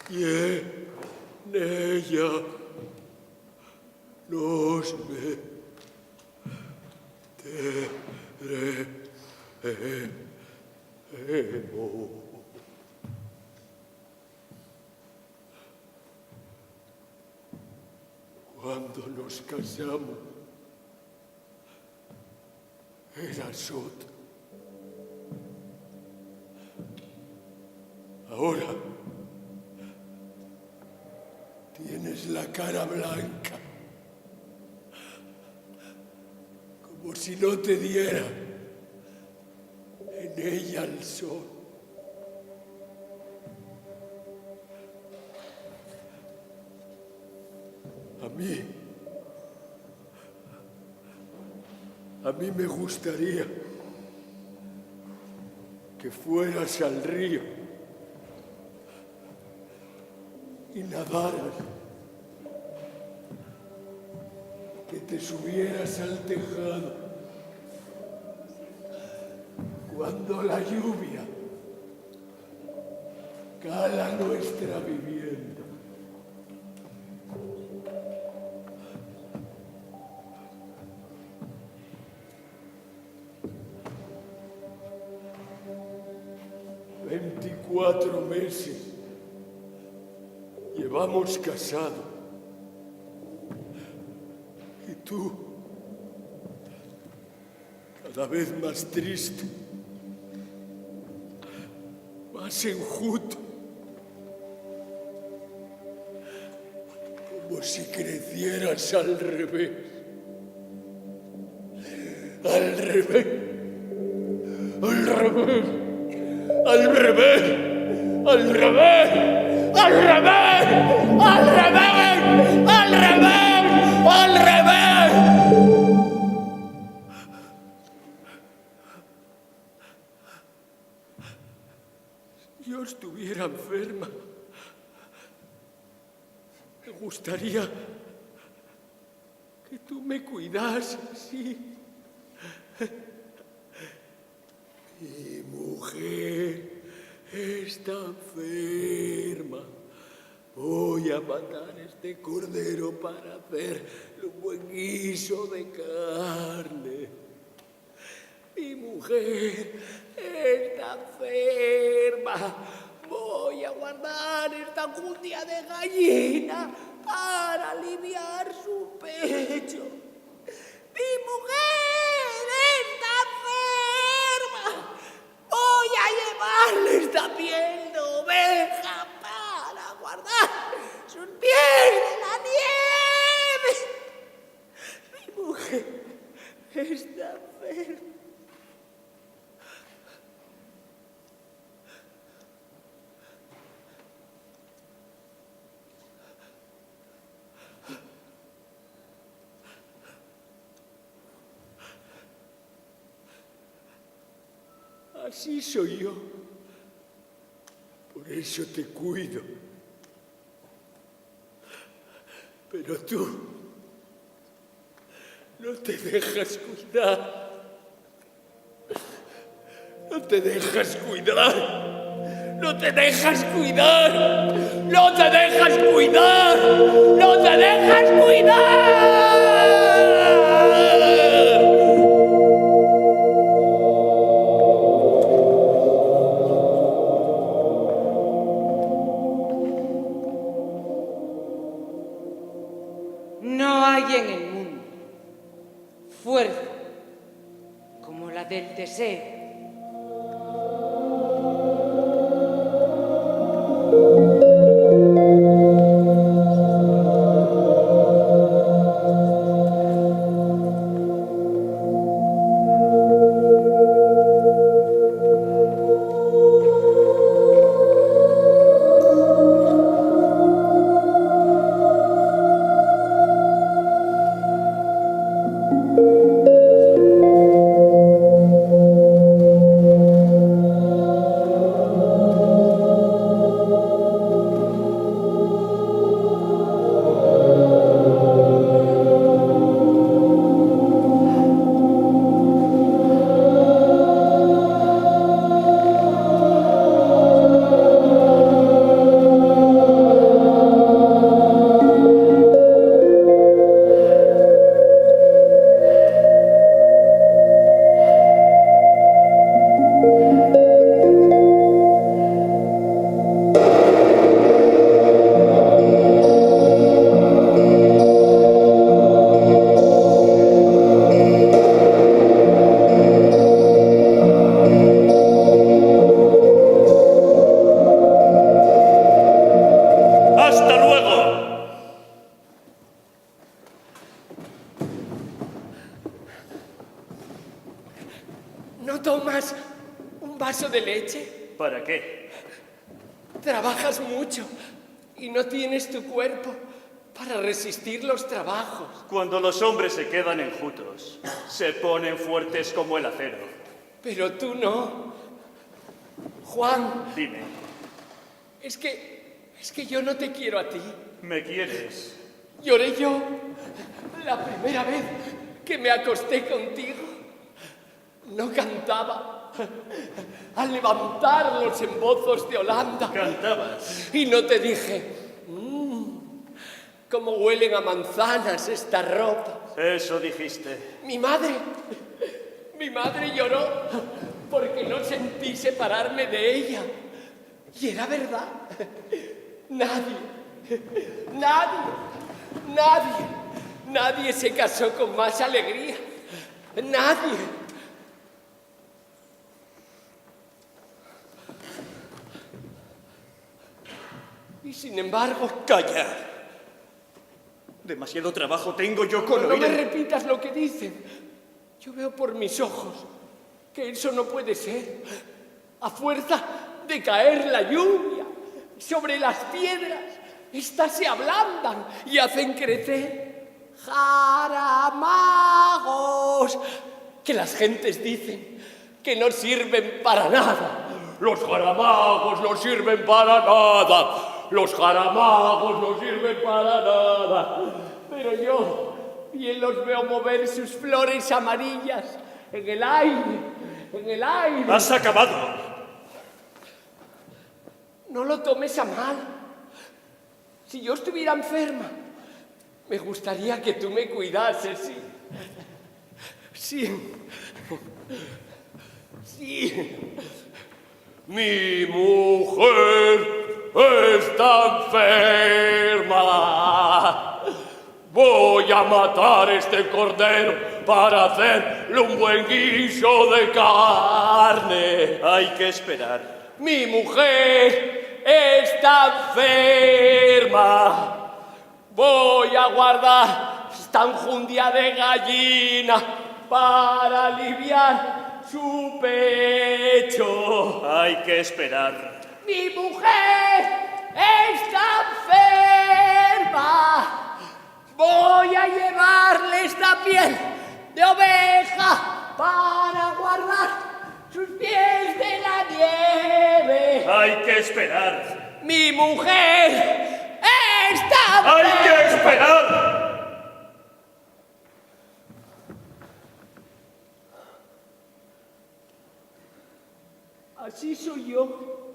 Y en ella nos meteremos. Cuando nos casamos, eras otro. Ahora tienes la cara blanca, como si no te diera en ella el sol. A mí me gustaría que fueras al río y nadaras, que te subieras al tejado cuando la lluvia cala nuestra vivienda. Cuatro meses llevamos casados y tú cada vez más triste, más enjuto, como si crecieras al revés, al revés, al revés. ¡Al revés! ¡Al revés! ¡Al revés! ¡Al revés! ¡Al revés! ¡Al revés! Si yo estuviera enferma, me gustaría que tú me cuidases, sí. Mi mujer está enferma. Voy a matar este cordero para hacer un buen guiso de carne. Mi mujer está enferma. Voy a guardar esta judía de gallina para aliviar su pecho. Mi mujer está enferma. Voy a llevarle esta piel de oveja para guardar sus pies de la nieve. Mi mujer está enferma. Así soy yo. Por eso te cuido. Pero tú no te dejas cuidar. No te dejas cuidar. No te dejas cuidar. No te dejas cuidar. No te dejas cuidar. No hay en el mundo fuerza como la del deseo. ¿No tomas un vaso de leche? ¿Para qué? Trabajas mucho y no tienes tu cuerpo para resistir los trabajos. Cuando los hombres se quedan enjutos, se ponen fuertes como el acero. Pero tú no. Juan, Dime, es que yo no te quiero a ti. ¿me quieres? Lloré yo la primera vez que me acosté contigo. No cantaba. Al levantar los embozos de Holanda. Cantabas. Y no te dije, cómo huelen a manzanas esta ropa. Eso dijiste. Mi madre lloró porque no sentí separarme de ella. Y era verdad. Nadie se casó con más alegría. Nadie. Y sin embargo, ¡Calla! Demasiado trabajo tengo yo con no oír me el- repitas lo que dicen. Yo veo por mis ojos que eso no puede ser. A fuerza de caer la lluvia sobre las piedras, estas se ablandan y hacen crecer jaramagos que las gentes dicen que no sirven para nada. Los jaramagos no sirven para nada. Los jaramagos no sirven para nada. Pero yo bien los veo mover sus flores amarillas en el aire, en el aire. ¡Has acabado! No lo tomes a mal. Si yo estuviera enferma, me gustaría que tú me cuidases, sí. Sí. Sí. Mi mujer está enferma. Voy a matar este cordero para hacerle un buen guiso de carne. Hay que esperar. Mi mujer está enferma. Voy a guardar esta enjundia de gallina para aliviar su pecho. Hay que esperar. Mi mujer está enferma. Voy a llevarle esta piel de oveja para guardar sus pies de la nieve. Hay que esperar. Mi mujer está ¡Hay que enferma. esperar! Así soy yo.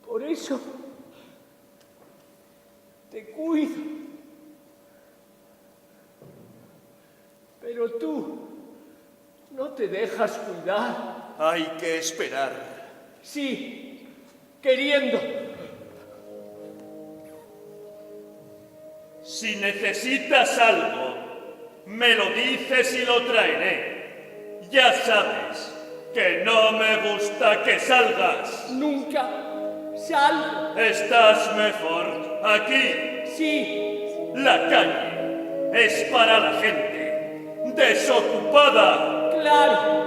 Por eso te cuido. Pero tú no te dejas cuidar. Hay que esperar. Sí, queriendo. Si necesitas algo, me lo dices y lo traeré. Ya sabes que no me gusta que salgas. Nunca salgo. Estás mejor aquí. Sí, La calle es para la gente desocupada. claro.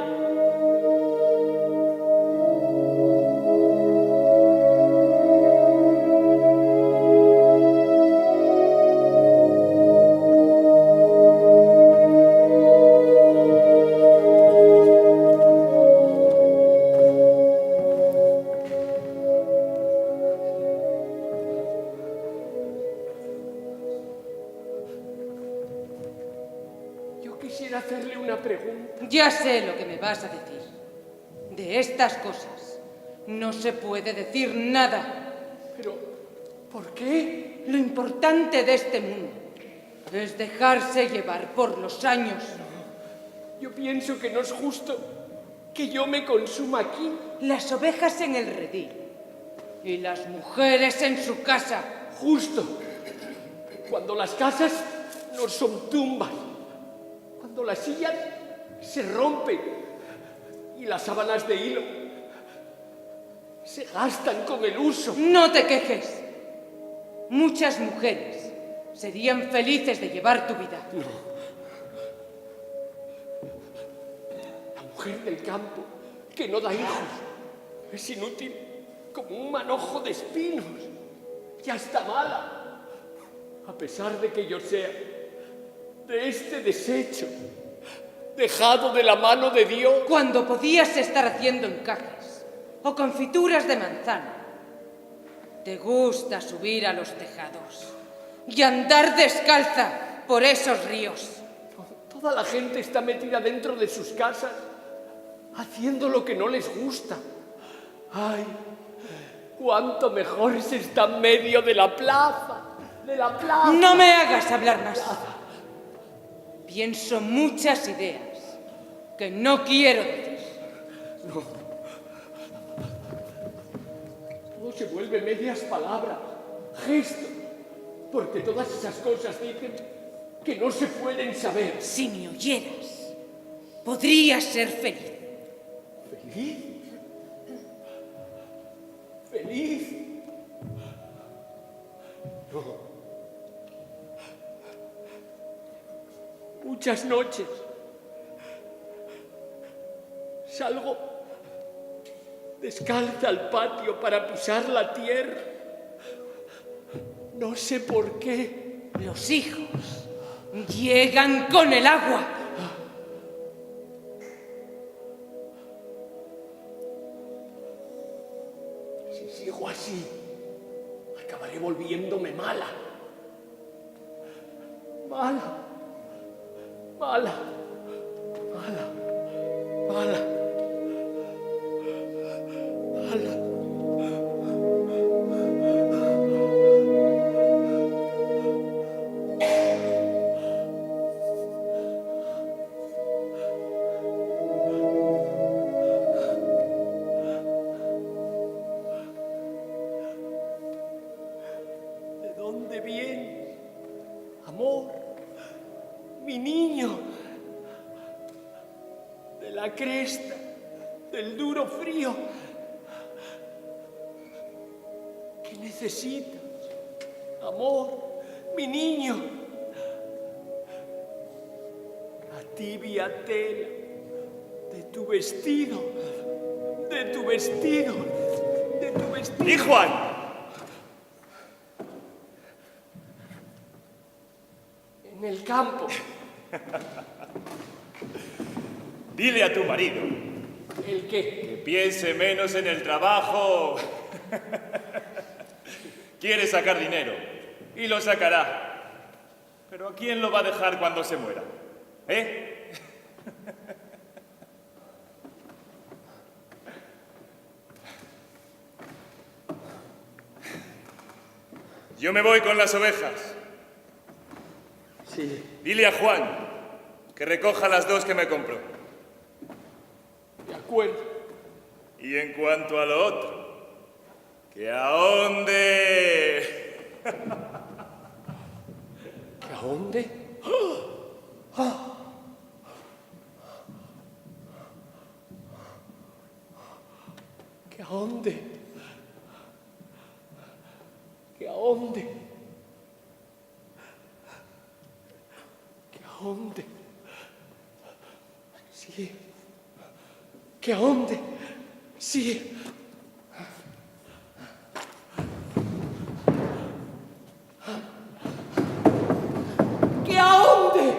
Yo quisiera hacerle una pregunta. Ya sé lo que me vas a decir. De estas cosas no se puede decir nada. Pero, ¿por qué? Lo importante de este mundo es dejarse llevar por los años. Yo pienso que no es justo que yo me consuma aquí. Las ovejas en el redil y las mujeres en su casa. Justo. Cuando las casas no son tumbas. Cuando las sillas se rompen y las sábanas de hilo se gastan con el uso. No te quejes. Muchas mujeres serían felices de llevar tu vida. mujer del campo, que no da hijos. Es inútil como un manojo de espinos. Ya está mala. A pesar de que yo sea de este desecho, dejado de la mano de Dios. Cuando podías estar haciendo encajes o confituras de manzana, te gusta subir a los tejados y andar descalza por esos ríos. Toda la gente está metida dentro de sus casas, haciendo lo que no les gusta. ¡Ay! ¡Cuánto mejor se está en medio de la plaza! ¡De la plaza! No me hagas hablar más. Pienso muchas ideas que no quiero decir. No. Todo se vuelve medias palabras, gestos, porque todas esas cosas dicen que no se pueden saber. Si me oyeras, podrías ser feliz. ¿Feliz? ¿Feliz? No. Muchas noches salgo descalza al patio para pisar la tierra. No sé por qué. Los hijos llegan con el agua. Si sigo así, acabaré volviéndome mala. Mala. Mala. Mala. Mala. Mala. ¿De dónde vienes, amor? Mi niño, de la cresta, del duro frío. ¿Qué necesitas, amor, mi niño? La tibia tela de tu vestido, de tu vestido, de tu vestido. ¡Y Juan! En el campo. Dile a tu marido ¿El qué? que piense menos en el trabajo. Quiere sacar dinero y lo sacará. Pero ¿a quién lo va a dejar cuando se muera? ¿Eh? Yo me voy con las ovejas. Sí, Dile a Juan que recoja las 2 que me compró. de acuerdo. Y en cuanto a lo otro, que ahonde. ¿Que a dónde? ¿Que a dónde? ¿Que a dónde? ¿Que a dónde? Sí. ¿Que a dónde? Sí. ¿Que a dónde?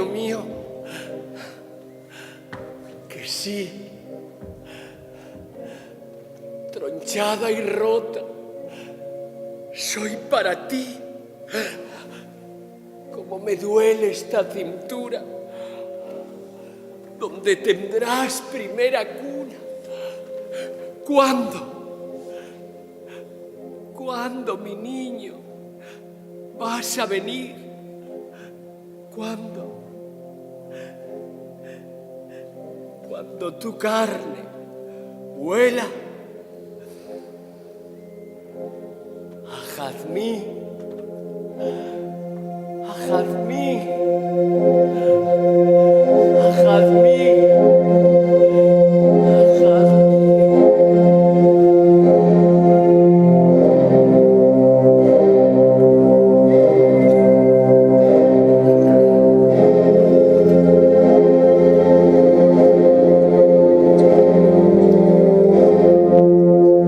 niño mío, que sí, tronchada y rota, soy para ti. Como me duele esta cintura, donde tendrás primera cuna. ¿Cuándo, mi niño, vas a venir? ¿Cuándo? Cuando tu carne vuela a jazmín, a jazmín, a jazmín, a jazmín.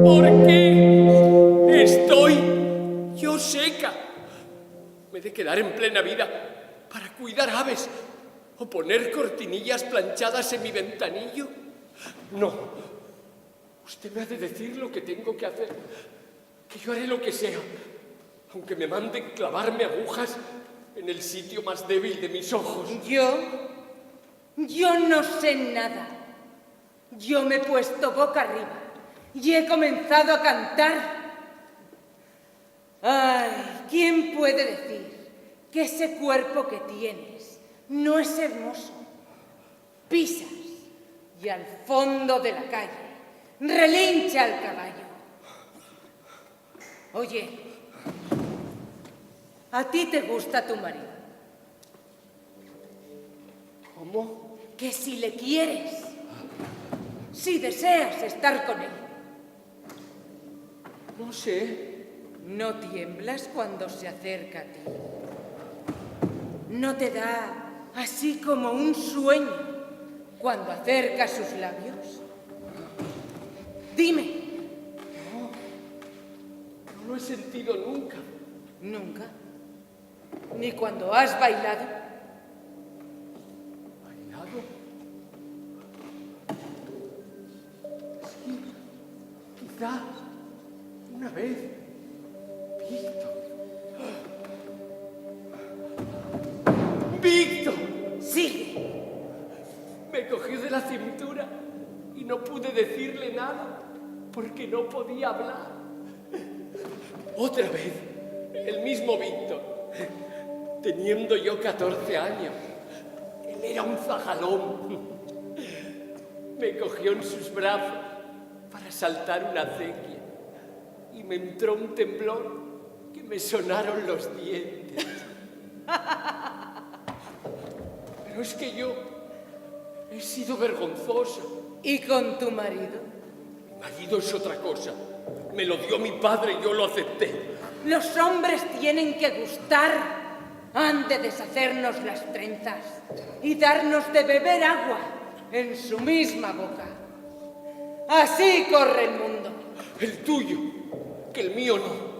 ¿Por qué estoy yo seca? ¿Me he de quedar en plena vida para cuidar aves o poner cortinillas planchadas en mi ventanillo? No. Usted me ha de decir lo que tengo que hacer, que yo haré lo que sea, aunque me manden clavarme agujas en el sitio más débil de mis ojos. Yo no sé nada. Yo me he puesto boca arriba y he comenzado a cantar. Ay, ¿quién puede decir que ese cuerpo que tienes no es hermoso? Pisas y al fondo de la calle relincha el caballo. Oye, ¿a ti te gusta tu marido? ¿Cómo? Que si le quieres, si deseas estar con él. No sé. ¿No tiemblas cuando se acerca a ti? ¿No te da así como un sueño cuando acerca sus labios? Dime. No lo he sentido nunca. ¿Nunca? ¿Ni cuando has bailado? ¿Bailado? Sí, quizás una vez. Víctor. ¡Víctor! Sigue. Me cogió de la cintura y no pude decirle nada porque no podía hablar. Otra vez, el mismo Víctor, teniendo yo 14 años. Él era un zagalón. Me cogió en sus brazos para saltar una acequia y me entró un temblor que me sonaron los dientes. Pero es que yo he sido vergonzosa. ¿Y con tu marido? Mi marido es otra cosa. Me lo dio mi padre y yo lo acepté. Los hombres tienen que gustar. Han de deshacernos las trenzas y darnos de beber agua en su misma boca. Así corre el mundo. El tuyo, que el mío no.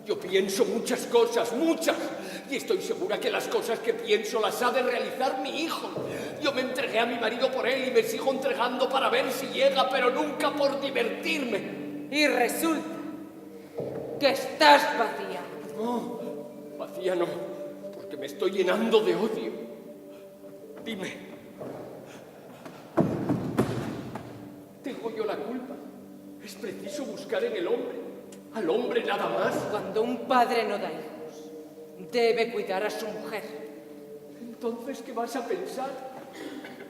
Yo pienso muchas cosas, muchas, y estoy segura que las cosas que pienso las ha de realizar mi hijo. Yo me entregué a mi marido por él y me sigo entregando para ver si llega, pero nunca por divertirme. Y resulta que estás vacía. No, vacía no, porque me estoy llenando de odio. Dime, ¿tengo yo la culpa? Es preciso buscar en el hombre, al hombre nada más. Cuando un padre no da hijos, debe cuidar a su mujer. Entonces, ¿qué vas a pensar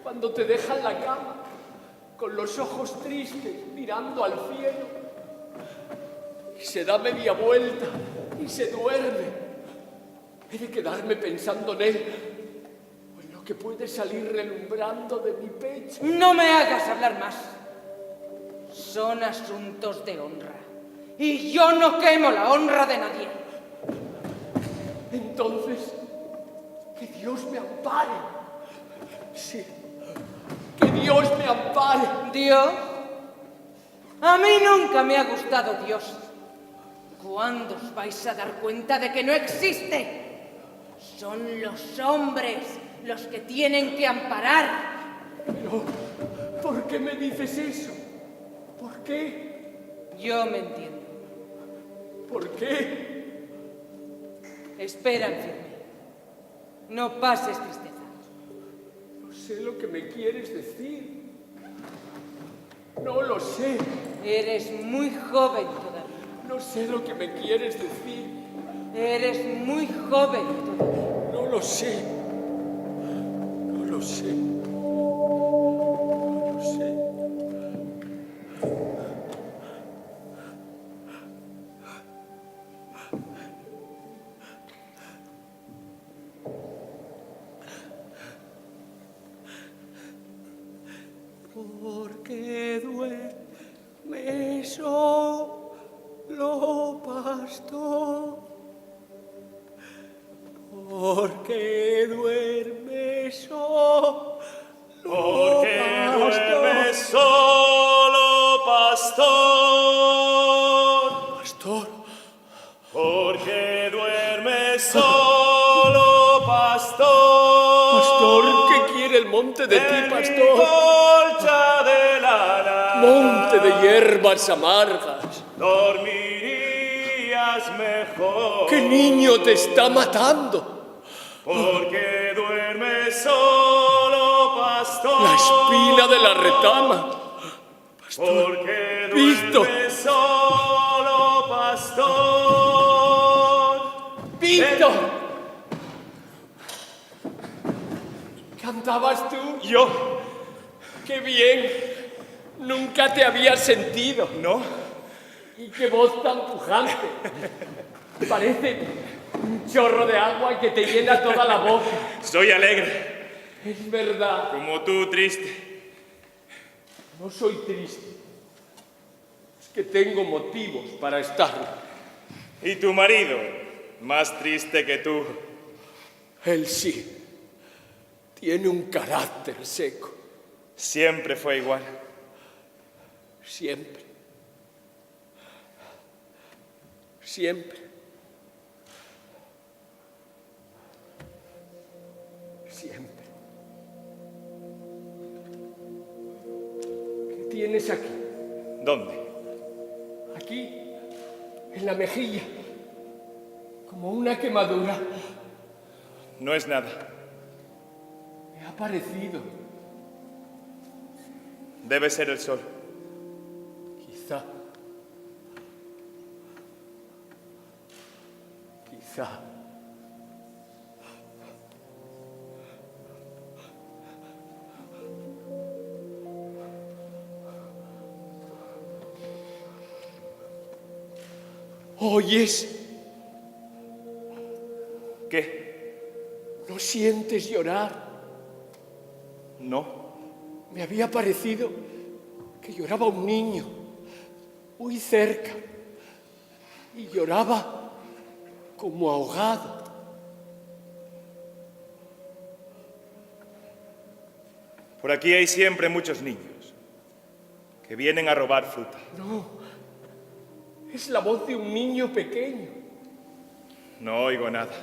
cuando te dejan la cama, con los ojos tristes, mirando al cielo? Y se da media vuelta y se duerme. He de quedarme pensando en él, o en lo que puede salir relumbrando de mi pecho. No me hagas hablar más. Son asuntos de honra. Y yo no quemo la honra de nadie. Entonces, que Dios me ampare. Sí, que Dios me ampare. ¿Dios? A mí nunca me ha gustado Dios. ¿Cuándo os vais a dar cuenta de que no existe? Son los hombres los que tienen que amparar. Pero, ¿por qué me dices eso? ¿Por qué? Yo me entiendo. ¿Por qué? Espera en firme. No pases tristeza. No sé lo que me quieres decir. No lo sé. Eres muy joven todavía. No sé lo que me quieres decir. Eres muy joven todavía. No lo sé. No lo sé. No lo sé. ¿Por qué duerme solo, pastor? ¿Por qué duerme solo, Porque pastor? duermes solo, pastor. Pastor, Porque duermes solo, pastor. pastor, ¿qué quiere el monte de ti, En mi pastor? colcha de lana. Monte de hierbas amargas. Dormirías mejor. ¿Qué niño te está matando? Porque duermes solo, pastor. La espina de la retama. Porque Visto. duermes solo, pastor. ¡Víctor! ¿Cantabas tú? Yo, ¡Qué bien! Nunca te había sentido. ¿no? ¡Y qué voz tan pujante! Parece un chorro de agua que te llena toda la boca. Soy alegre, Es verdad, como tú triste. no soy triste. Es que tengo motivos para estarlo. Y tu marido, más triste que tú. Él sí. Tiene un carácter seco. Siempre fue igual. Siempre. Siempre. Siempre. ¿Qué tienes aquí? ¿Dónde? Aquí, en la mejilla. Como una quemadura. No es nada. Me ha parecido. Debe ser el sol. Quizá. Quizá. ¿Oyes? ¿Qué? ¿No sientes llorar? No. Me había parecido que lloraba un niño, muy cerca, y lloraba como ahogado. Por aquí hay siempre muchos niños que vienen a robar fruta. No, es la voz de un niño pequeño. No oigo nada.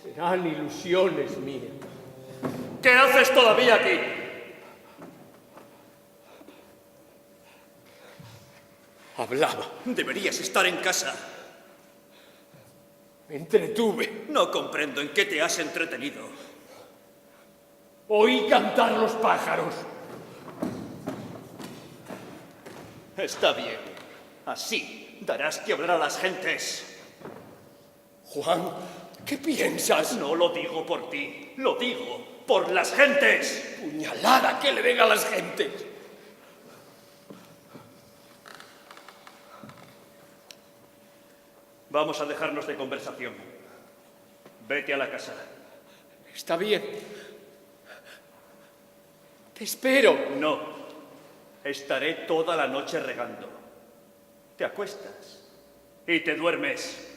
Serán ilusiones mías. ¿Qué haces todavía aquí? Hablaba, Deberías estar en casa. me entretuve. No comprendo en qué te has entretenido. Oí cantar los pájaros. Está bien. Así darás que hablar a las gentes. Juan, ¿qué piensas? No lo digo por ti, lo digo por las gentes. Puñalada que le den a las gentes. Vamos a dejarnos de conversación. Vete a la casa. Está bien. Te espero. No. Estaré toda la noche regando. Te acuestas y te duermes.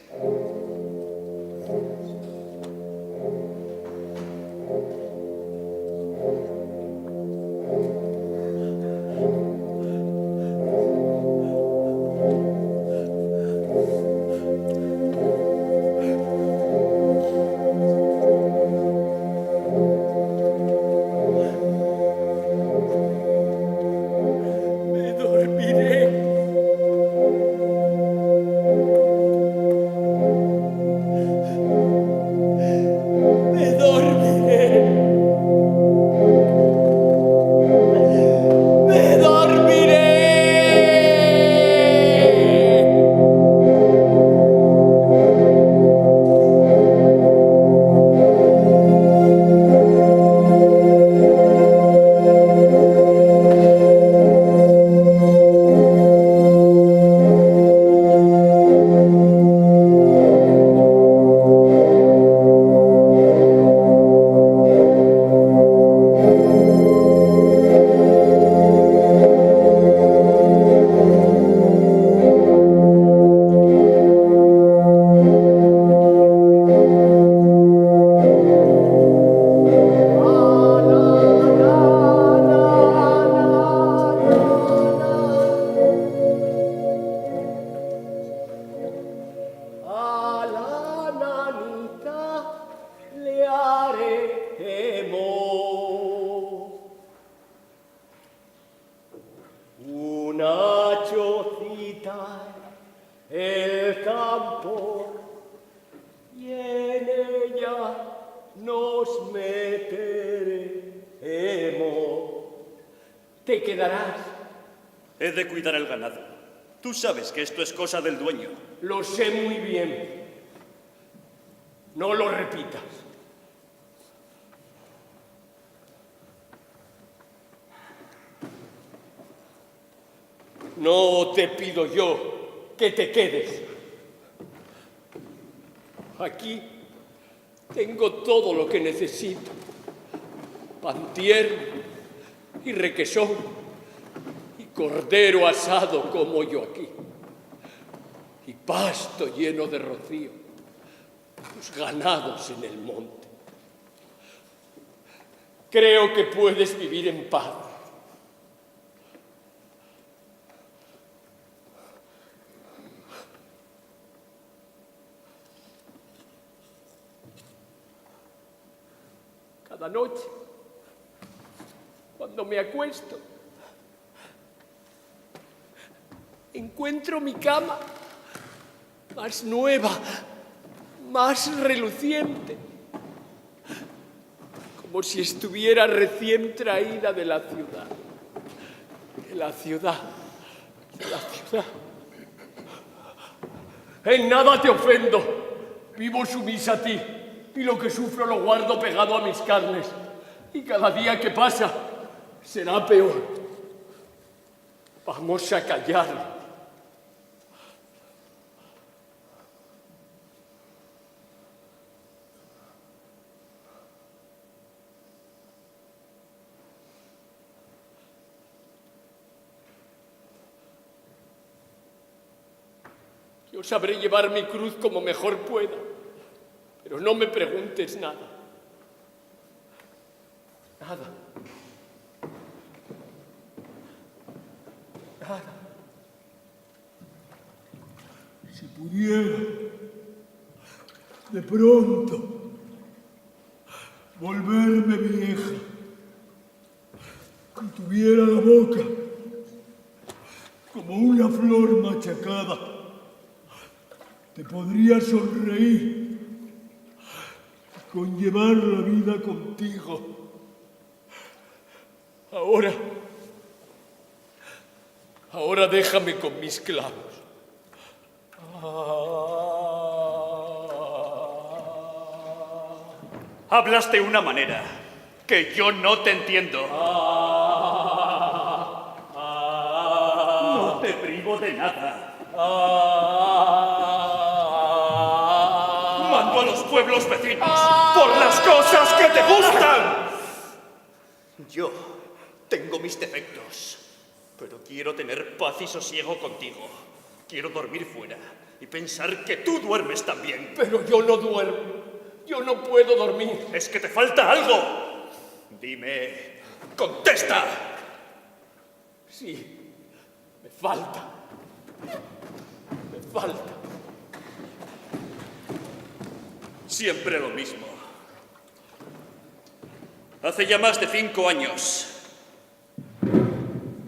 nos meteremos. Te quedarás. He de cuidar el ganado. Tú sabes que esto es cosa del dueño. Lo sé muy bien. No lo repitas. No te pido yo que te quedes. Aquí tengo todo lo que necesito. Pan tierno y requesón y cordero asado como yo aquí. Y pasto lleno de rocío. Los ganados en el monte. Creo que puedes vivir en paz. Cada noche, cuando me acuesto, encuentro mi cama más nueva, más reluciente, como si estuviera recién traída de la ciudad. De la ciudad. De la ciudad. En nada te ofendo. Vivo sumisa a ti. Y lo que sufro lo guardo pegado a mis carnes. Y cada día que pasa será peor. Vamos a callar. Yo sabré llevar mi cruz como mejor pueda. Pero no me preguntes nada. Nada. Nada. Si pudiera, de pronto, volverme vieja, y tuviera la boca como una flor machacada, te podría sonreír con llevar la vida contigo. Ahora déjame con mis clavos. Hablas de una manera que yo no te entiendo. No te privo de nada. Mando a los pueblos vecinos por las cosas que te gustan. Yo tengo mis defectos, pero quiero tener paz y sosiego contigo. Quiero dormir fuera y pensar que tú duermes también. Pero yo no duermo. Yo no puedo dormir. ¿Es que te falta algo? Dime, contesta. Sí, me falta. Me falta. Siempre lo mismo. Hace ya más de 5 años.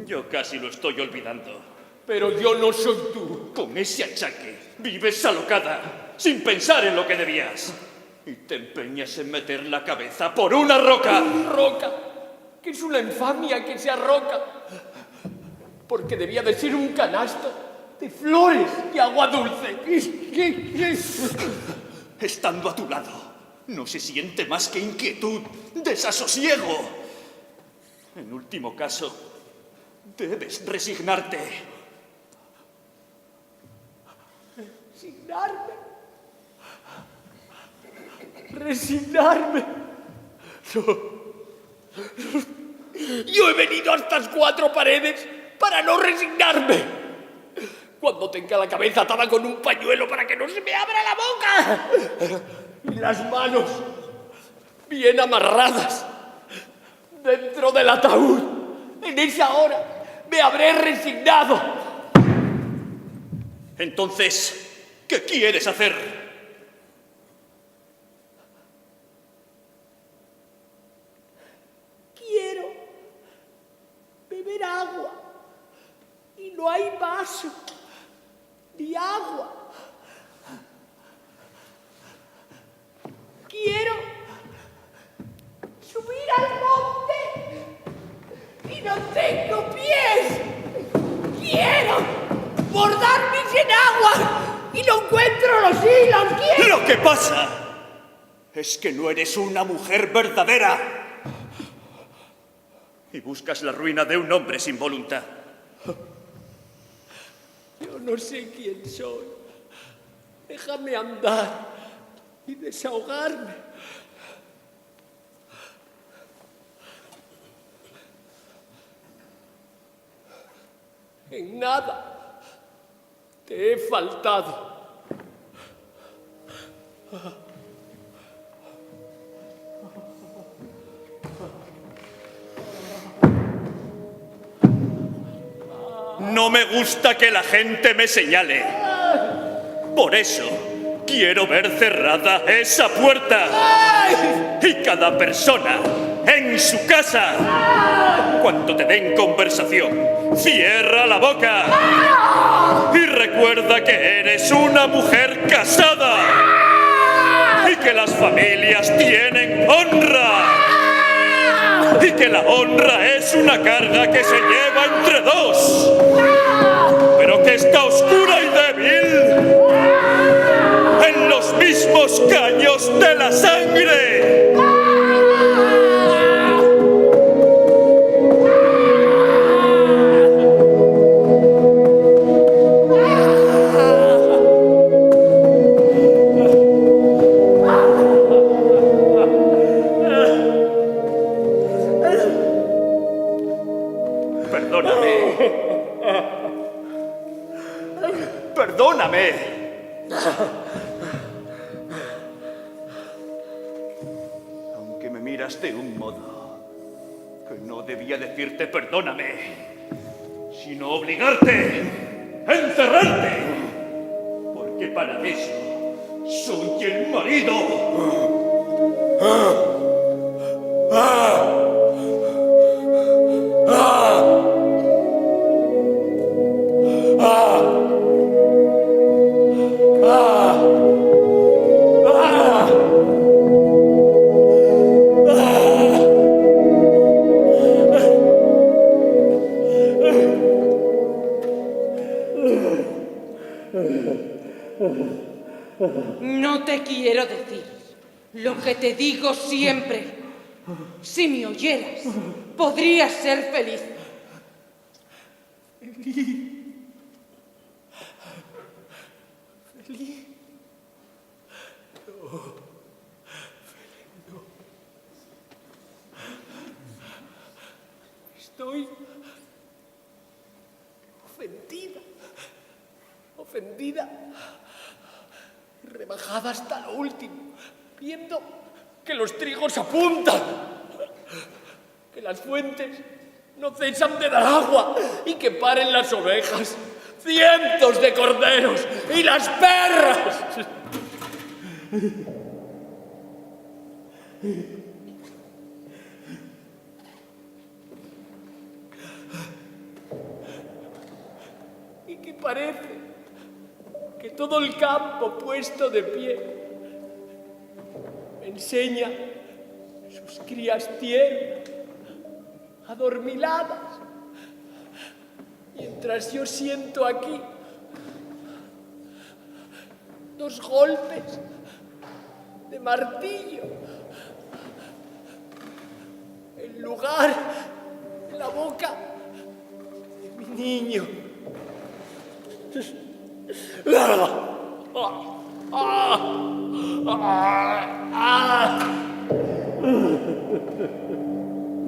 Yo casi lo estoy olvidando. Pero yo no soy tú. Con ese achaque vives alocada, sin pensar en lo que debías. Y te empeñas en meter la cabeza por una roca. Roca, que es una infamia que sea roca. Porque debía de ser un canasto de flores y agua dulce. Estando a tu lado, no se siente más que inquietud, desasosiego. En último caso, debes resignarte. Resignarme. No. Yo he venido a estas 4 paredes para no resignarme. Cuando tenga la cabeza atada con un pañuelo para que no se me abra la boca. Y las manos bien amarradas dentro del ataúd. En esa hora me habré resignado. Entonces, ¿qué quieres hacer? Quiero beber agua y no hay vaso ni agua. Quiero y no encuentro los hilos. ¿Quién? Lo que pasa es que no eres una mujer verdadera. Y buscas la ruina de un hombre sin voluntad. Yo no sé quién soy. Déjame andar y desahogarme. En nada te he faltado. No me gusta que la gente me señale. Por eso quiero ver cerrada esa puerta. Y cada persona en su casa, cuando te den conversación, cierra la boca. Y recuerda que eres una mujer casada. Y que las familias tienen honra. Y que la honra es una carga que se lleva entre dos, pero que está oscura y débil en los mismos caños de la sangre. Perdóname. Aunque me miras de un modo que no debía decirte perdóname, sino obligarte, encerrarte, porque para eso soy el marido. No te quiero decir lo que te digo siempre. Si me oyeras, podrías ser feliz. Feliz. No. Estoy ofendida, rebajada hasta lo último, viendo que los trigos apuntan, que las fuentes no cesan de dar agua y que paren las ovejas, cientos de corderos y las perras. Y que parece que todo el campo puesto de pie me enseña sus crías tiernas, adormiladas, mientras yo siento aquí dos golpes de martillo en lugar de la boca de mi niño.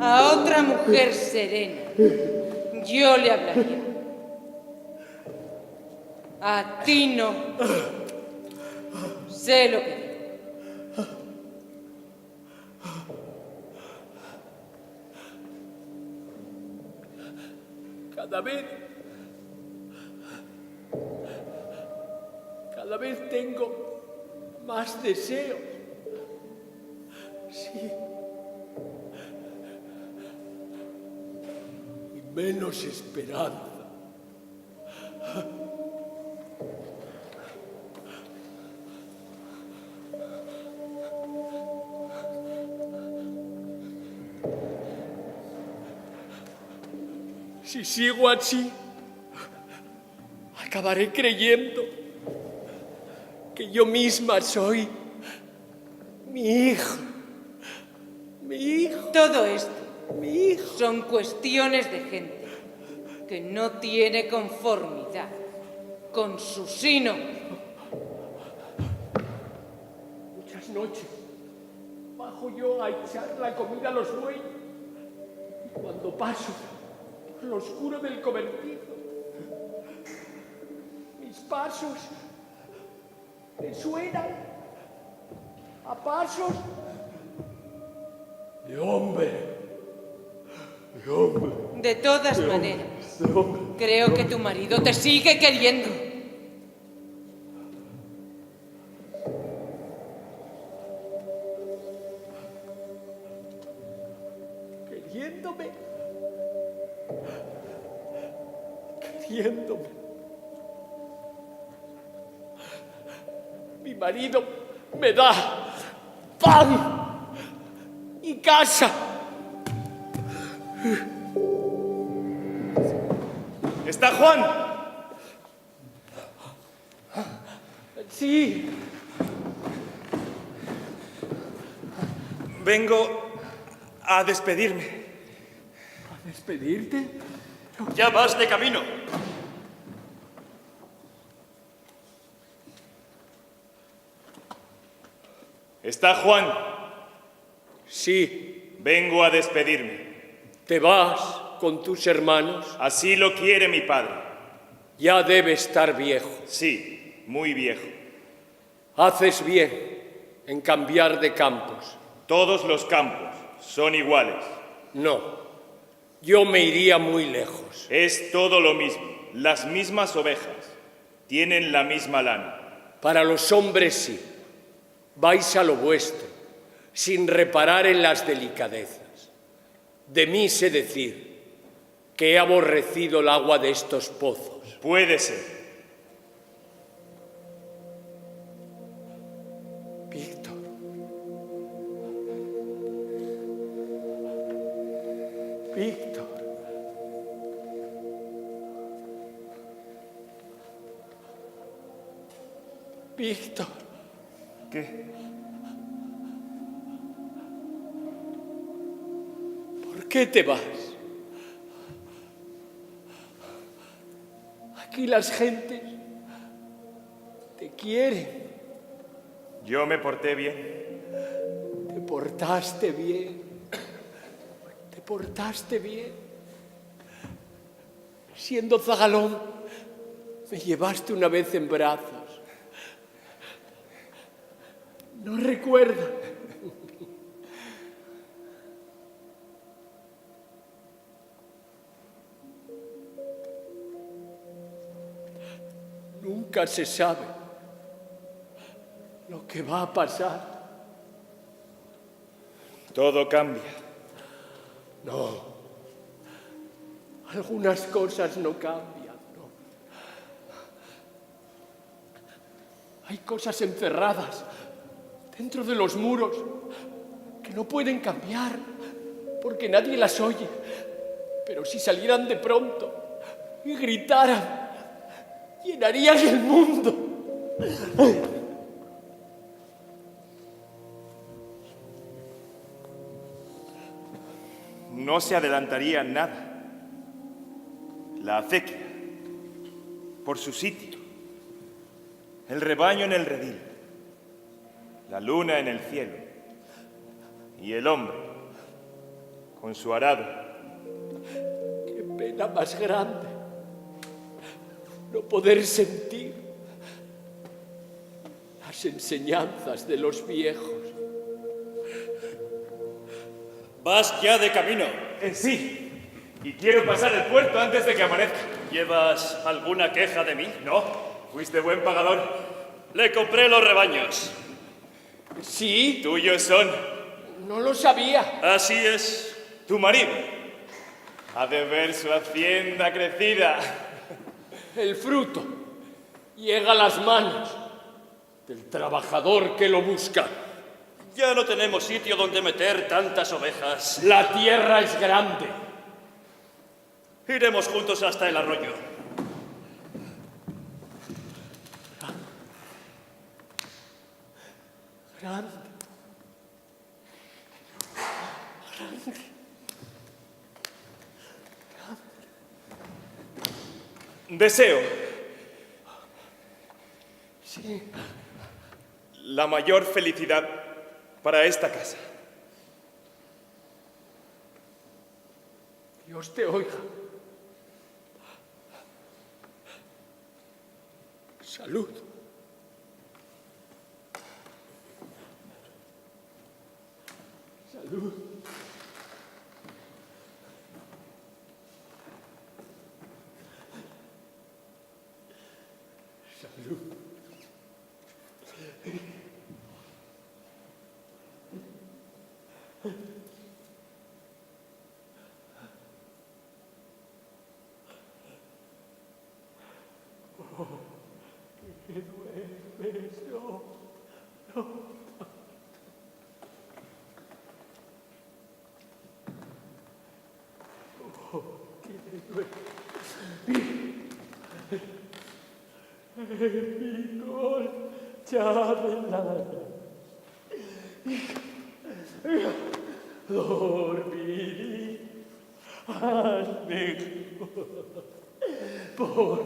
A otra mujer serena yo le hablaría. A ti no. Sé lo que digo. Cada vez tengo más deseos. Sí. Y menos esperanza. Si sigo así, acabaré creyendo yo misma soy mi hijo. Mi hijo. Todo esto Mi hijo. son cuestiones de gente que no tiene conformidad con su sino. Muchas noches bajo yo a echar la comida a los bueyes. Y cuando paso por lo oscuro del cobertizo, mis pasos me suenan a pasos de hombre. De hombre. De todas maneras, creo que tu marido te sigue queriendo. Queriéndome. Queriéndome. Mi marido me da pan y casa. ¿Está Juan? Sí. Vengo a despedirme. ¿A despedirte? Ya vas de camino. ¿Está Juan? Sí. Vengo a despedirme. ¿Te vas con tus hermanos? Así lo quiere mi padre. Ya debe estar viejo. Sí, muy viejo. Haces bien en cambiar de campos. Todos los campos son iguales. No, yo me iría muy lejos. Es todo lo mismo. Las mismas ovejas. Tienen la misma lana. Para los hombres sí. Vais a lo vuestro, sin reparar en las delicadezas. De mí sé decir que he aborrecido el agua de estos pozos. Puede ser. Víctor. Víctor. Víctor. ¿Qué? ¿Por qué te vas? Aquí las gentes te quieren. Yo me porté bien. Te portaste bien. Te portaste bien. Siendo zagalón, me llevaste una vez en brazos. No recuerdas. Nunca se sabe lo que va a pasar. Todo cambia. No. Algunas cosas no cambian, no. Hay cosas encerradas dentro de los muros que no pueden cambiar porque nadie las oye. Pero si salieran de pronto y gritaran, llenarían el mundo. No se adelantaría nada. La acequia, por su sitio. El rebaño en el redil. La luna en el cielo. Y el hombre, con su arado. Qué pena más grande no poder sentir las enseñanzas de los viejos. ¿Vas ya de camino? Sí, y quiero pasar el puerto antes de que amanezca. ¿Llevas alguna queja de mí? No, fuiste buen pagador. Le compré los rebaños. Sí, Tuyos son. no lo sabía. Así es. Tu marido ha de ver su hacienda crecida. El fruto llega a las manos del trabajador que lo busca. Ya no tenemos sitio donde meter tantas ovejas. La tierra es grande. Iremos juntos hasta el arroyo. grande. Deseo Sí, la mayor felicidad para esta casa. Dios te oiga. Salud. Salud. Salud. Que duermes, no, no. Dormiré al mejor por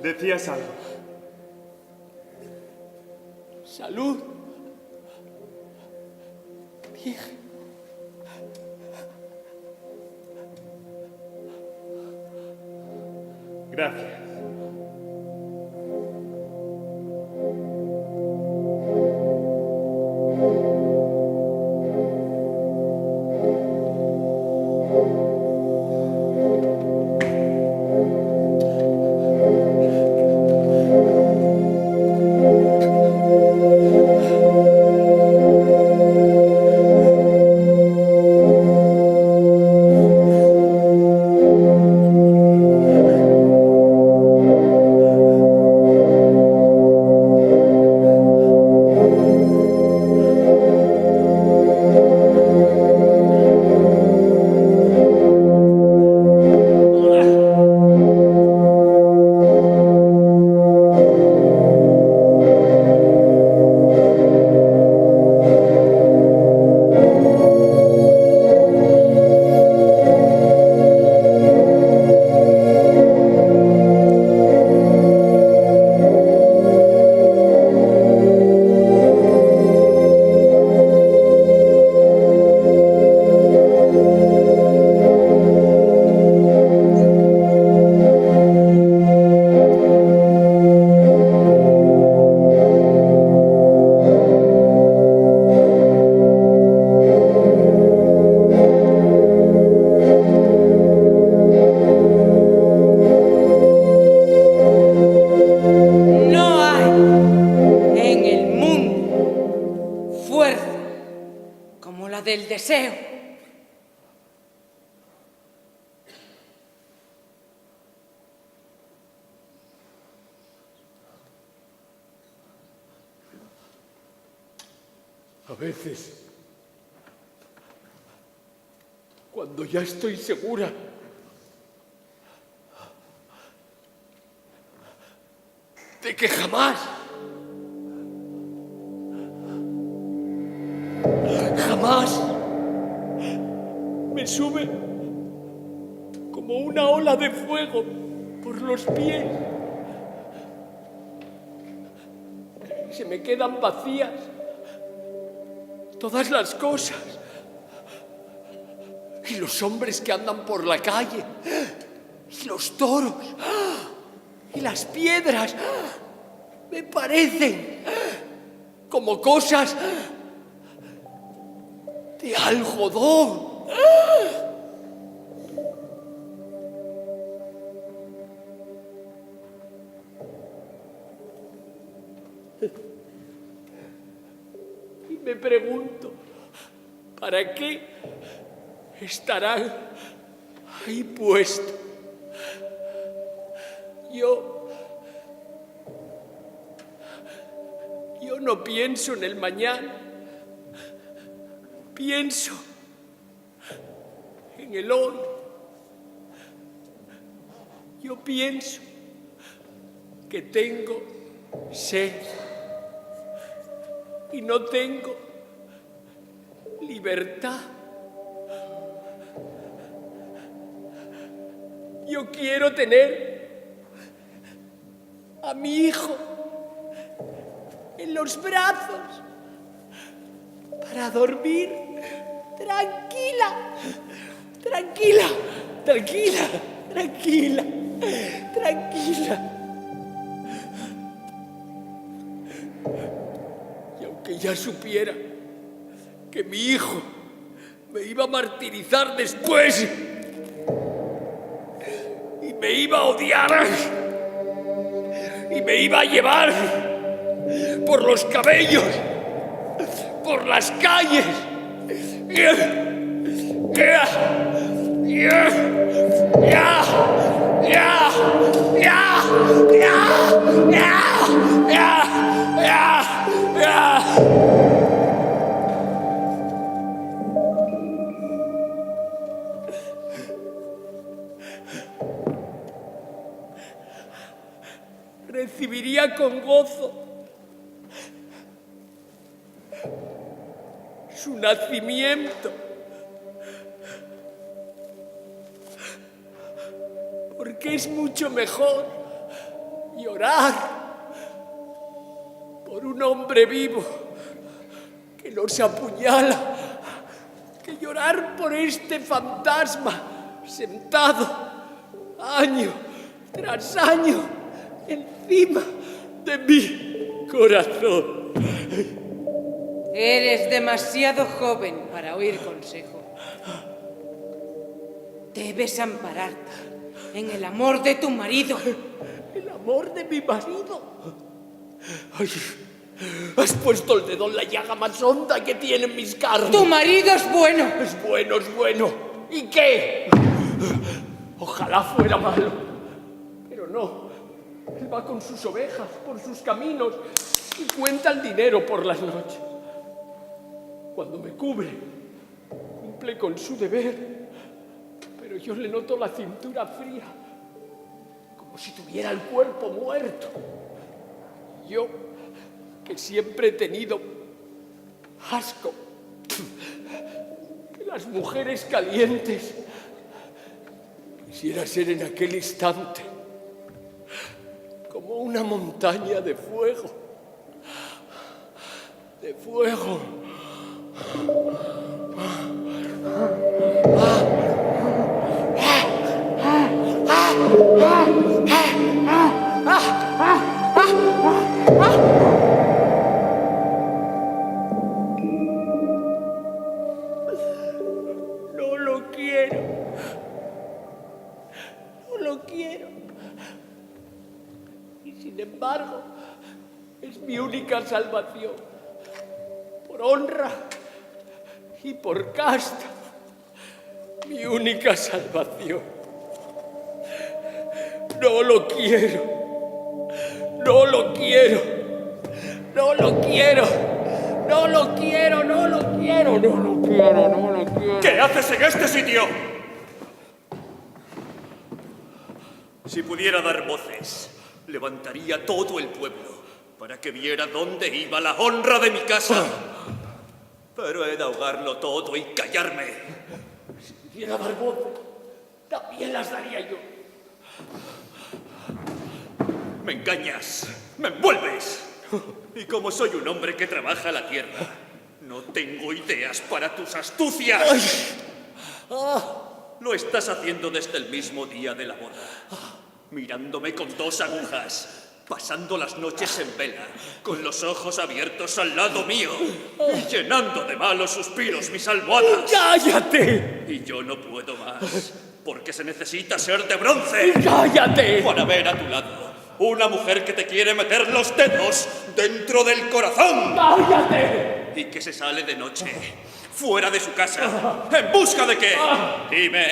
Decías algo. salud. Dije. Gracias. No hay en el mundo fuerza como la del deseo. A veces, cuando ya estoy segura de que jamás me sube como una ola de fuego por los pies. Se me quedan vacías todas las cosas. Y los hombres que andan por la calle, y los toros, y las piedras, me parecen como cosas de algodón. Y me pregunto, ¿para qué estarán ahí puestos? Yo no pienso en el mañana. Pienso en el hoy. Yo pienso que tengo sed y no tengo libertad. Yo quiero tener a mi hijo en los brazos para dormir tranquila, tranquila, tranquila, tranquila, tranquila. Y aunque ya supiera que mi hijo me iba a martirizar después y me iba a odiar y me iba a llevar por los cabellos, por las calles. Recibiría con gozo su nacimiento, porque es mucho mejor llorar por un hombre vivo que nos apuñala que llorar por este fantasma sentado año tras año encima de mi corazón. Eres demasiado joven para oír consejo. Debes ampararte en el amor de tu marido. ¿El amor de mi marido? Ay, has puesto el dedo en la llaga más honda que tienen mis carnes. ¡Tu marido es bueno! Es bueno, es bueno. ¿Y qué? Ojalá fuera malo. Pero no. Él va con sus ovejas por sus caminos y cuenta el dinero por las noches. Cuando me cubre, cumple con su deber, pero yo le noto la cintura fría, como si tuviera el cuerpo muerto. Yo, que siempre he tenido asco de las mujeres calientes, quisiera ser en aquel instante como una montaña de fuego, de fuego. No lo quiero. No lo quiero. Y sin embargo, es mi única salvación. Por honra y por casta, mi única salvación. No lo quiero. No lo quiero. No lo quiero. No lo quiero. No lo quiero. No lo quiero. No lo quiero. ¿Qué haces en este sitio? Si pudiera dar voces, levantaría todo el pueblo para que viera dónde iba la honra de mi casa. Pero he de ahogarlo todo y callarme. Si pudiera dar voces, también las daría yo. Me engañas, me envuelves. Y como soy un hombre que trabaja la tierra, no tengo ideas para tus astucias. Lo estás haciendo desde el mismo día de la boda, mirándome con dos agujas, pasando las noches en vela, con los ojos abiertos al lado mío, y llenando de malos suspiros mis almohadas. ¡Cállate! Y yo no puedo más, porque se necesita ser de bronce. ¡Cállate! Para ver a tu lado una mujer que te quiere meter los dedos dentro del corazón. ¡Cállate! Y que se sale de noche, fuera de su casa. ¿En busca de qué? Dime,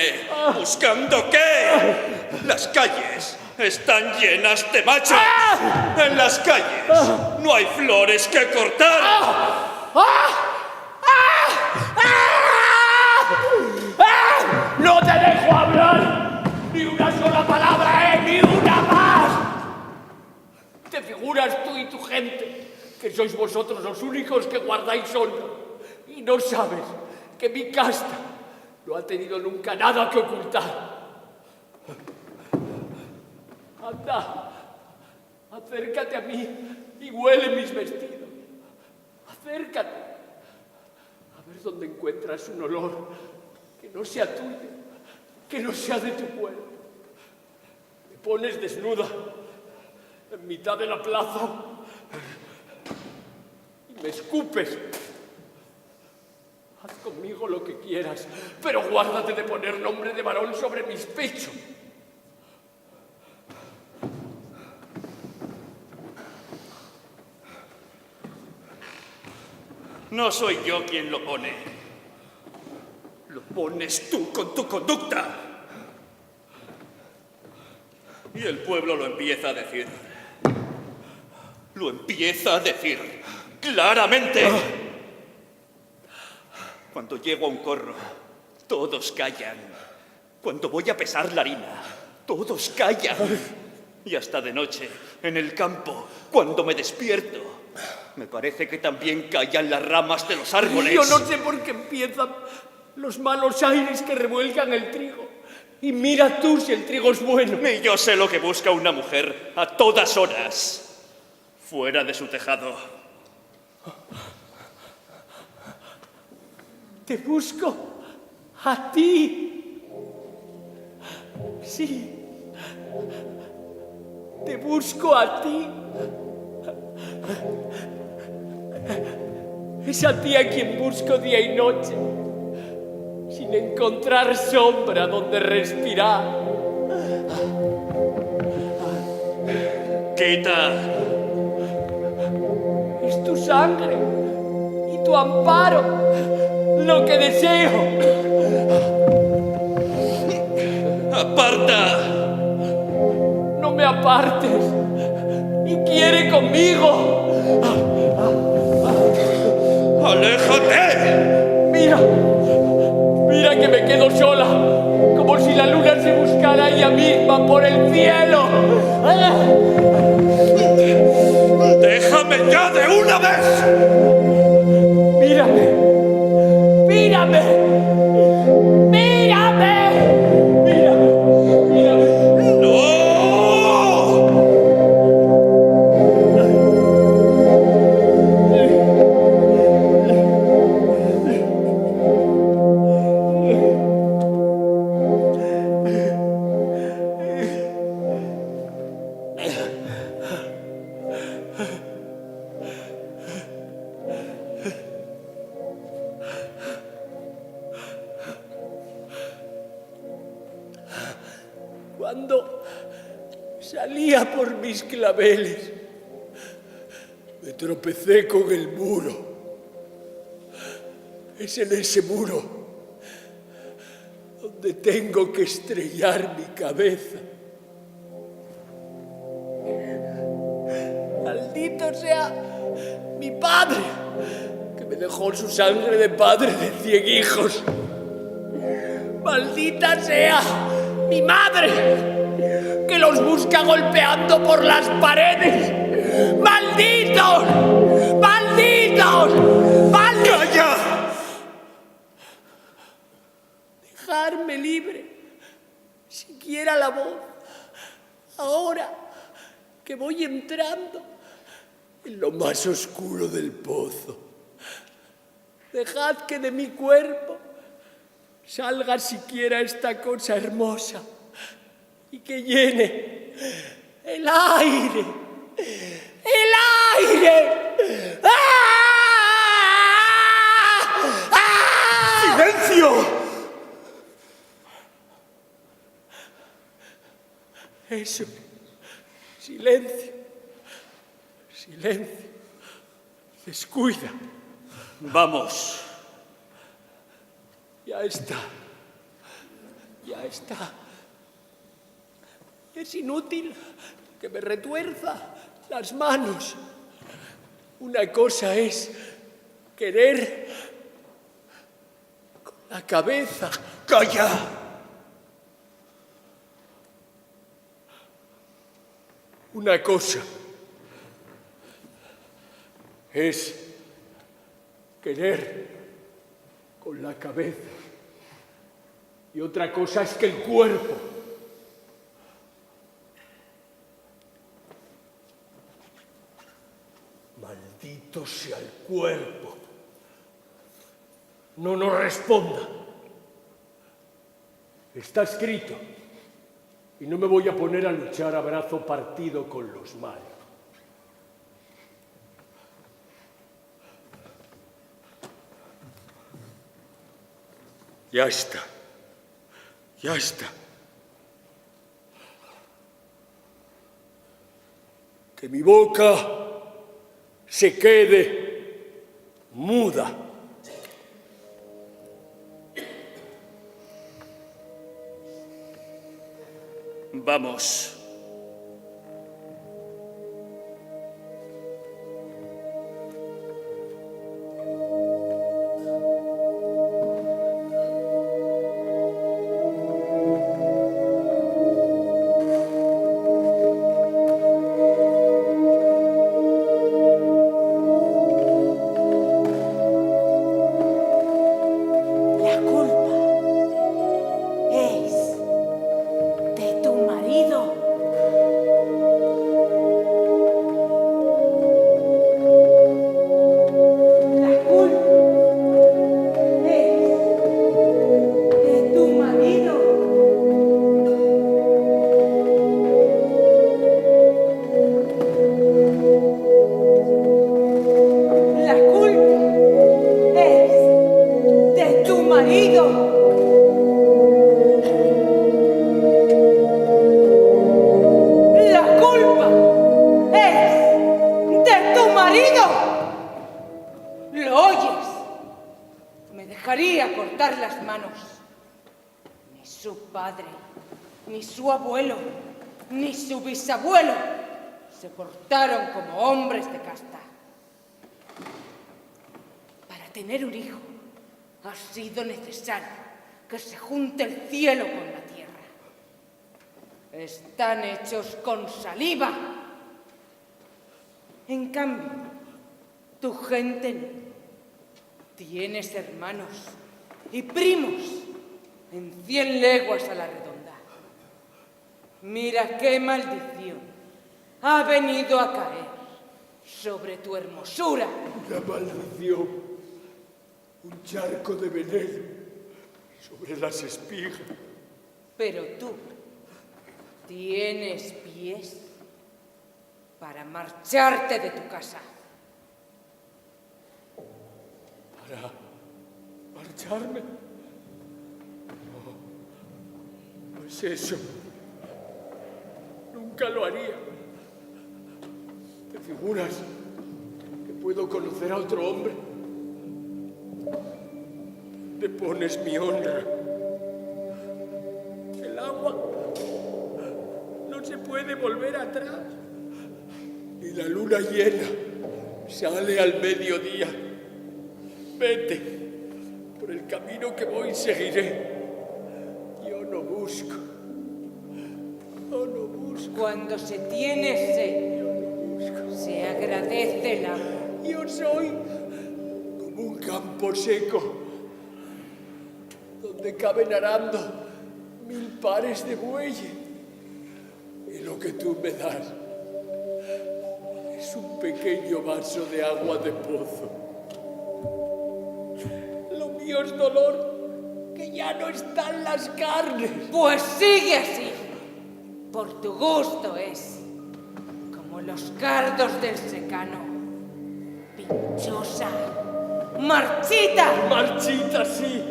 ¿buscando qué? Las calles, están llenas de machos. En las calles no hay flores que cortar. ¡No te dejo hablar! ¡Ni una sola palabra, ¡Ni una más! ¿Te figuras tú y tu gente que sois vosotros los únicos que guardáis honra? Y no sabes que mi casta no ha tenido nunca nada que ocultar. Anda, acércate a mí y huele mis vestidos. Acércate. A ver dónde encuentras un olor que no sea tuyo, que no sea de tu cuerpo. Me pones desnuda en mitad de la plaza y me escupes. Haz conmigo lo que quieras, pero guárdate de poner nombre de varón sobre mis pechos. No soy yo quien lo pone. Lo pones tú con tu conducta. Y el pueblo lo empieza a decir. Lo empieza a decir claramente. Cuando llego a un corro, todos callan. Cuando voy a pesar la harina, todos callan. Y hasta de noche, en el campo, cuando me despierto, me parece que también callan las ramas de los árboles. Yo no sé por qué empiezan los malos aires que revuelcan el trigo. Y mira tú si el trigo es bueno. Ni yo sé lo que busca una mujer a todas horas, fuera de su tejado. Te busco a ti. Sí. Te busco a ti. Es a ti a quien busco día y noche, sin encontrar sombra donde respirar. ¡Quita! Es tu sangre y tu amparo lo que deseo. ¡Aparta! No me apartes y quiere conmigo. ¡Aléjate! Mira que me quedo sola, como si la luna se buscara ella misma por el cielo. ¡Déjame ya de una vez! Mírame. Cuando salía por mis claveles, me tropecé con el muro. Es en ese muro donde tengo que estrellar mi cabeza. Maldito sea mi padre, que me dejó su sangre de padre de 100 hijos. Maldita sea mi madre, que los busca golpeando por las paredes. ¡Malditos! ¡Malditos! ¡Malditos! ¡Calla! Dejarme libre, siquiera la voz, ahora que voy entrando en lo más oscuro del pozo. Dejad que de mi cuerpo salga siquiera esta cosa hermosa y que llene el aire. ¡El aire! ¡Ah! ¡Ah! ¡Silencio! Eso. Silencio. Silencio. Descuida. Vamos. Ya está. Ya está. Es inútil que me retuerza las manos. Una cosa es querer con la cabeza. ¡Calla! Una cosa es querer con la cabeza y otra cosa es que el cuerpo. Maldito sea el cuerpo. No nos responda. Está escrito. Y no me voy a poner a luchar a brazo partido con los malos. Ya está. Ya está. Que mi boca se quede muda. Vamos. La culpa es de tu marido. La culpa es de tu marido. La culpa es de tu marido. La culpa es de tu marido. ¿Lo oyes? Me dejaría cortar las manos. Ni su padre, ni su abuelo, ni su bisabuelo se portaron como hombres de casta. Para tener un hijo ha sido necesario que se junte el cielo con la tierra. Están hechos con saliva. En cambio, tu gente no. Tienes hermanos y primos en 100 leguas a la redonda. Mira qué maldición ha venido a caer sobre tu hermosura. Una maldición. Un charco de veneno sobre las espigas. Pero tú tienes pies para marcharte de tu casa. ¿Para marcharme? No, no es eso. Nunca lo haría. ¿Te figuras que puedo conocer a otro hombre? ¿Dónde pones mi honra? El agua no se puede volver atrás. Y la luna llena sale al mediodía. Vete, por el camino que voy seguiré. Yo no busco. Cuando se tiene sed, se agradece el agua. Yo soy como un campo seco, donde caben arando 1000 pares de bueyes. Y lo que tú me das es un pequeño vaso de agua de pozo. Lo mío es dolor, que ya no están las carnes. Pues sigue así. Por tu gusto es. Como los cardos del secano. Pinchosa. Marchita. Marchita, sí,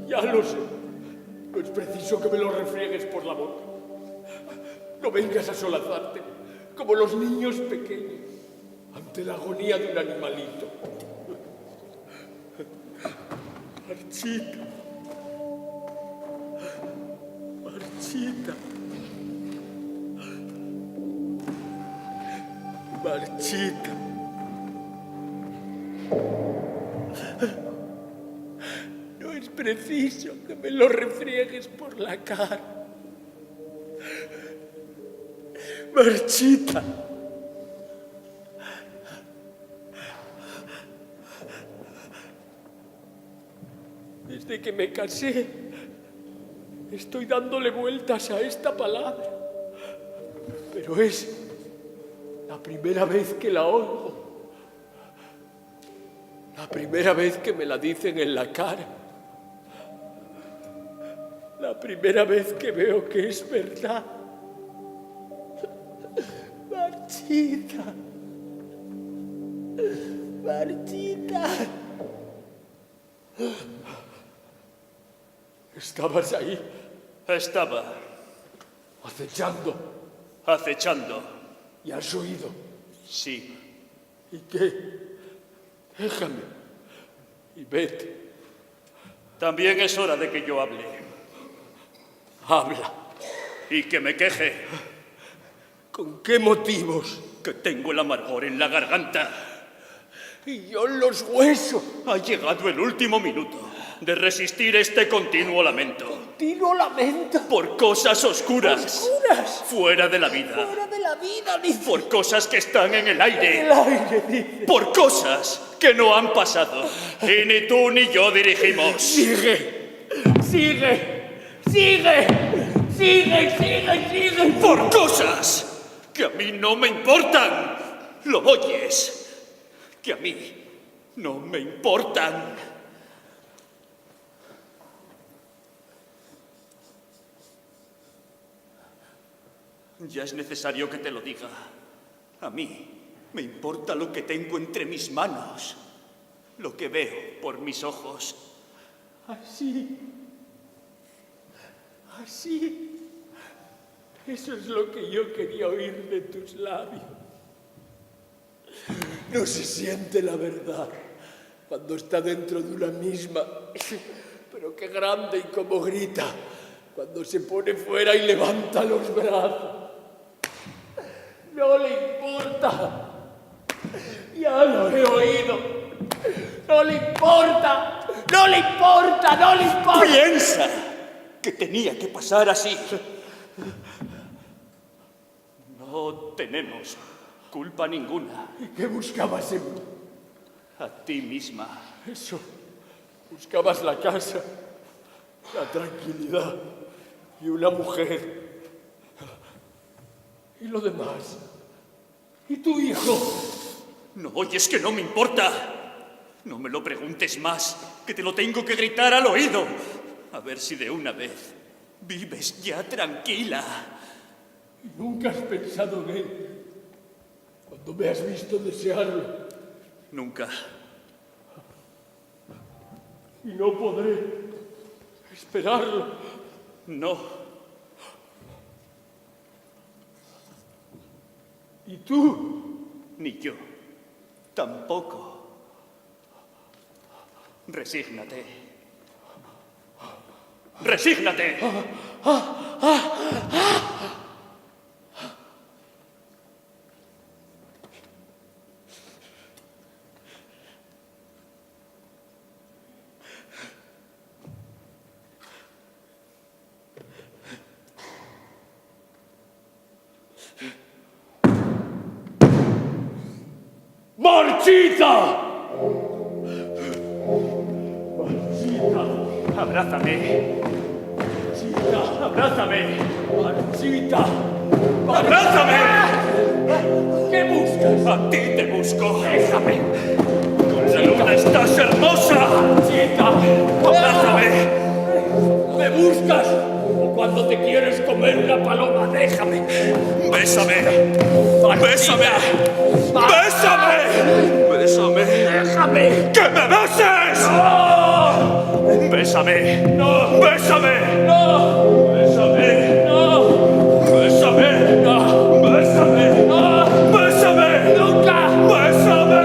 ya lo sé. No es preciso que me lo refriegues por la boca. No vengas a solazarte como los niños pequeños ante la agonía de un animalito. Marchita. Marchita. Marchita. No es preciso que me lo refriegues por la cara. Marchita. Desde que me casé, estoy dándole vueltas a esta palabra. Pero es la primera vez que la oigo. La primera vez que me la dicen en la cara. La primera vez que veo que es verdad. Marchita. Marchita. ¿Estabas ahí? Estaba Acechando. acechando. ¿Y has oído? Sí. ¿Y qué? Déjame. Y vete. También es hora de que yo hable. Habla. Y que me queje. ¿Con qué motivos? Que tengo el amargor en la garganta. Y yo en los huesos. Ha llegado el último minuto de resistir este continuo lamento. Continuo lamento. Por cosas oscuras. Oscuras. Fuera de la vida. Fuera de la vida, dice. Por cosas que están en el aire. El aire, dice. Por cosas que no han pasado. Y ni tú ni yo dirigimos. Sigue. Sigue. Sigue. Sigue, sigue, sigue. Por cosas que a mí no me importan. ¿Lo oyes? Que a mí no me importan. Ya es necesario que te lo diga. A mí me importa lo que tengo entre mis manos, lo que veo por mis ojos. Así. Así. Eso es lo que yo quería oír de tus labios. No se siente la verdad cuando está dentro de una misma, pero qué grande y cómo grita cuando se pone fuera y levanta los brazos. No le importa. Ya lo he oído. No le importa. No le importa. No le importa. Piensa que tenía que pasar así. No tenemos culpa ninguna. ¿Y qué buscabas en mí? A ti misma. Eso. Buscabas la casa, la tranquilidad y una mujer. ¿Y lo demás? ¿Y tu hijo? ¿No oyes que no me importa? No me lo preguntes más, que te lo tengo que gritar al oído. A ver si de una vez vives ya tranquila. ¿Y nunca has pensado en él cuando me has visto desearlo? Nunca. Y no podré esperarlo. No. ¿Y tú? Ni yo. Tampoco. Resígnate. ¡Resígnate! ¡Marchita! ¡Abrázame! ¡Marchita! ¡Abrázame! ¡Marchita! ¡Abrázame! ¿Qué buscas? A ti te busco. Déjame. Con la luna estás hermosa. ¡Marchita! ¡Abrázame! ¿Me buscas? ¿O cuando te quieres comer una paloma? Déjame. ¡Bésame! Marchita. ¡Bésame! ¡Bésame! ¡Déjame! ¡Que me beses! ¡No! ¡Bésame! ¡No! ¡Bésame! ¡No! ¡Bésame! ¡No! ¡Bésame! ¡No! ¡Bésame! ¡No! ¡Bésame! ¡Nunca! ¡Bésame!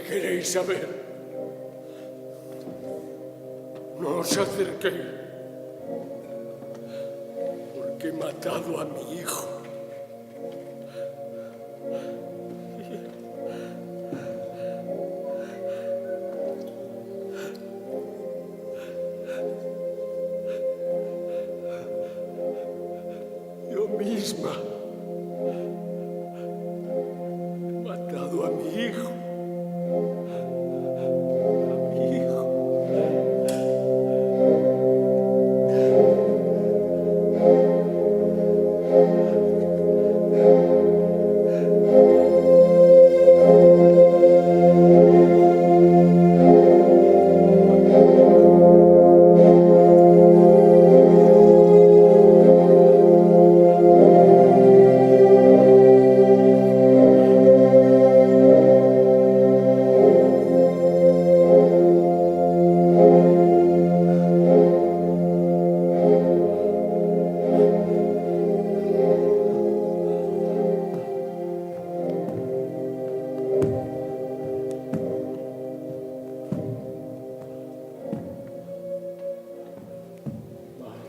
queréis saber? No os acerquéis, porque he matado a mi hijo. Yo misma he matado a mi hijo. A mi hijo.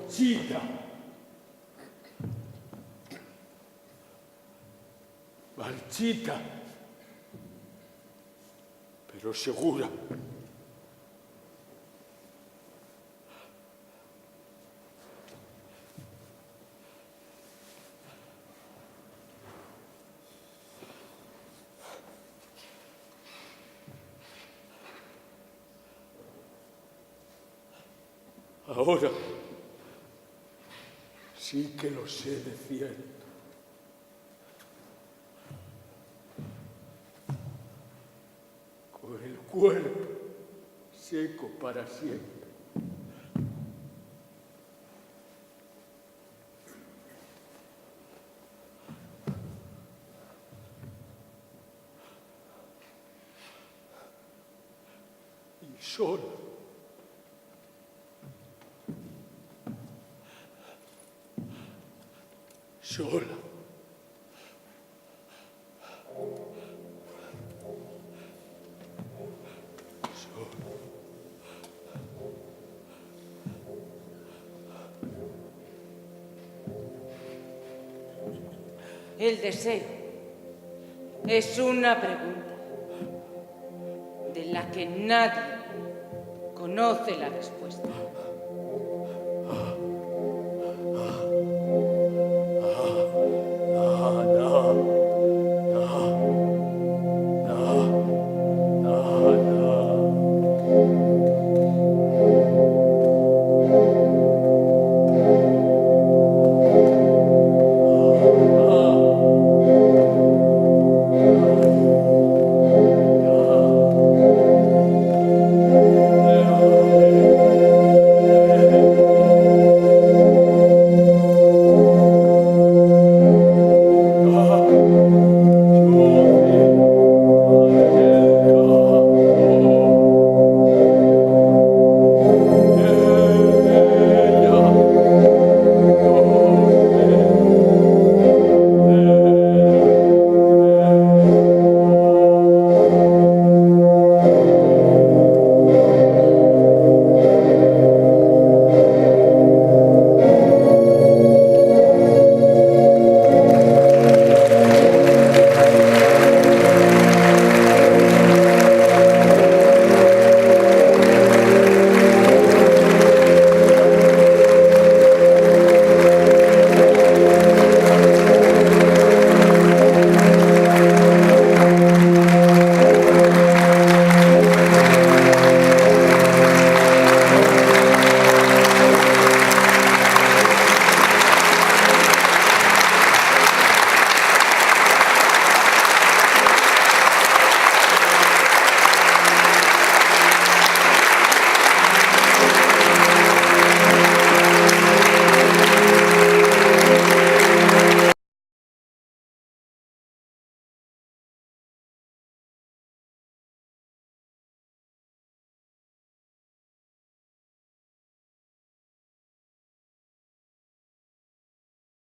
Marchita. Marchita. Pero segura. Ahora sí que lo sé de cierto. Con el cuerpo seco para siempre. Y sola. Sola. El deseo es una pregunta de la que nadie conoce la respuesta.